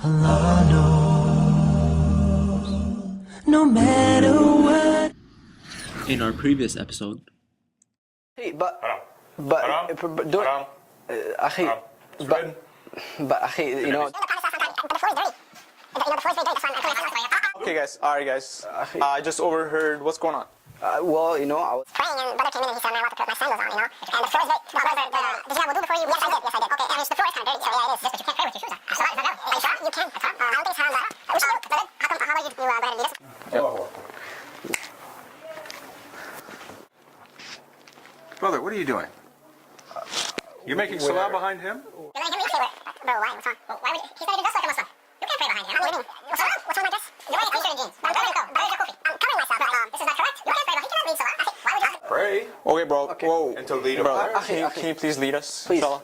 Allah knows. No matter what. In our previous episode. Hey, but don't, akhi, but akhi, you know. Okay, guys. All right, guys. I just overheard. What's going on? Well, you know, I was praying and brother came in and he said, man, I want to put my sandals on, you know? And the floor is very, did you have wudu before you? Yes, I did. Okay, and the floor is kind of dirty, so yeah, it is. But you can't pray with your shoes on. Is that right? Are you sure? You can. I don't think it's haram, but we should do it. How about you go ahead and lead us? Brother, what are you doing? You're making salah behind him? You're letting him lead? Bro, why? What's wrong? Why would he's not even dressed like a Muslim. You can't pray behind him. I'm leading. What's wrong? What's wrong with my dress? You're wearing a t-shirt and jeans. I'm covering I'm covering myself, but this is not correct. You can't pray behind him. He cannot lead salah. Why would you? Pray. Okay, bro. Okay. Whoa. Until leader. Bro, can you please lead us? Please. Inshallah?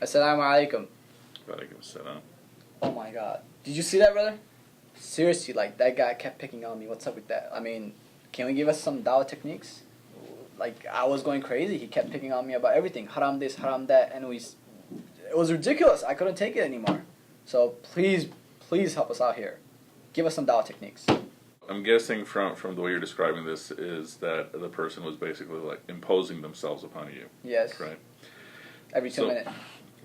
Assalamu alaikum. Walaikum assalam. Oh my god. Did you see that, brother? Seriously, like, that guy kept picking on me. What's up with that? I mean, can we give us some dawah techniques? Like, I was going crazy. He kept picking on me about everything. Haram this, haram that. And it was ridiculous. I couldn't take it anymore. So please help us out here. Give us some dawah techniques. I'm guessing from the way you're describing this is that the person was basically like imposing themselves upon you. Yes. Right. Every 2 minutes.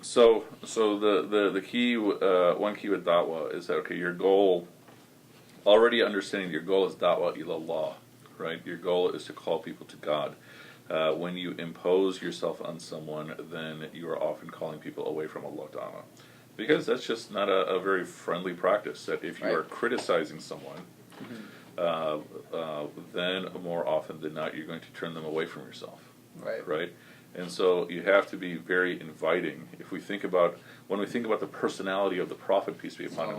So the key, one key with da'wah is that, okay, your goal, already understanding your goal is da'wah ilallah, right? Your goal is to call people to God. When you impose yourself on someone, then you are often calling people away from Allah Ta'ala. Because that's just not a very friendly practice. That if you are criticizing someone, then more often than not, you're going to turn them away from yourself. Right? And so you have to be very inviting. When we think about the personality of the Prophet, peace be upon him,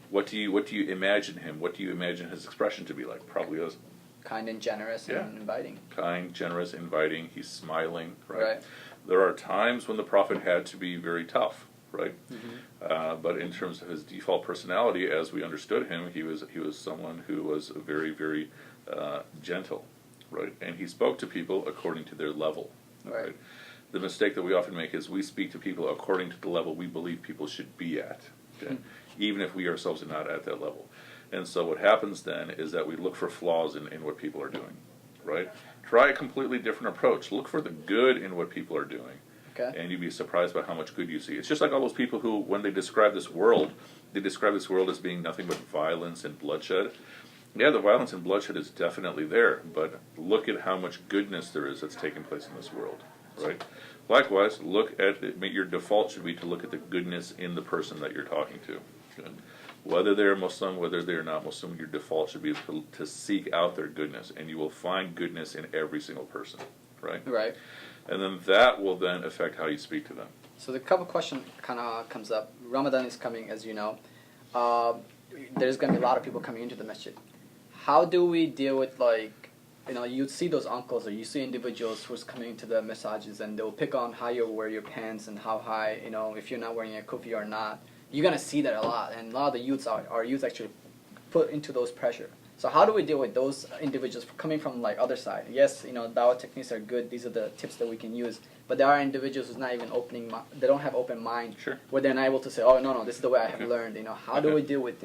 what do you imagine him? What do you imagine his expression to be like? Probably as kind and generous and inviting. Kind, generous, inviting. He's smiling. Right. There are times when the Prophet had to be very tough. Right. But in terms of his default personality, as we understood him, he was someone who was very, very gentle. Right. And he spoke to people according to their level. Right. The mistake that we often make is we speak to people according to the level we believe people should be at, okay? Even if we ourselves are not at that level. And so what happens then is that we look for flaws in what people are doing, right? Try a completely different approach. Look for the good in what people are doing, and you'd be surprised by how much good you see. It's just like all those people who, when they describe this world, they describe this world as being nothing but violence and bloodshed. Yeah, the violence and bloodshed is definitely there, but look at how much goodness there is that's taking place in this world, right? Likewise, look at it. Your default should be to look at the goodness in the person that you're talking to. Whether they're Muslim, whether they're not Muslim, your default should be to seek out their goodness, and you will find goodness in every single person, right? Right. And then that will then affect how you speak to them. So the couple question kind of comes up. Ramadan is coming, as you know. There's going to be a lot of people coming into the masjid. How do we deal with, like, you see those uncles or you see individuals who's coming into the massages and they'll pick on how you wear your pants and how high, if you're not wearing a kufi or not. You're going to see that a lot, and a lot of the youths, our youth actually put into those pressure. So how do we deal with those individuals coming from, like, other side? Yes, dawah techniques are good. These are the tips that we can use. But there are individuals who's not even they don't have open mind. Sure. Where they're not able to say, oh, no, this is the way I have learned. How do we deal with,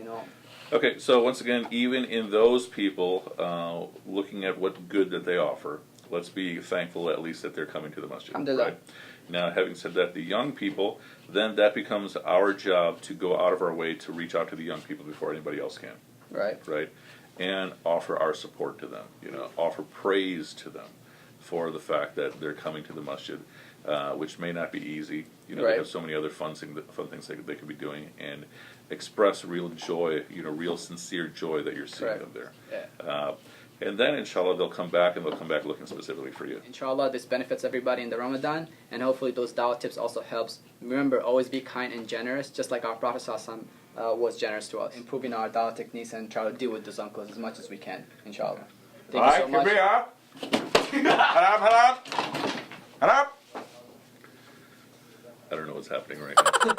Okay, so once again, even in those people, looking at what good that they offer, let's be thankful at least that they're coming to the masjid. Right? Now, having said that, the young people, then that becomes our job to go out of our way to reach out to the young people before anybody else can. Right. And offer our support to them, offer praise to them for the fact that they're coming to the masjid, which may not be easy. They have so many other fun things they could be doing, and express real joy, real sincere joy that you're seeing them there. Yeah. And then, inshallah, they'll come back, and they'll come back looking specifically for you. Inshallah, this benefits everybody in the Ramadan, and hopefully those dawah tips also helps. Remember, always be kind and generous, just like our Prophet ﷺ was generous to us, improving our dawah techniques and try to deal with those uncles as much as we can, inshallah. Thank you so much. I don't know what's happening right now.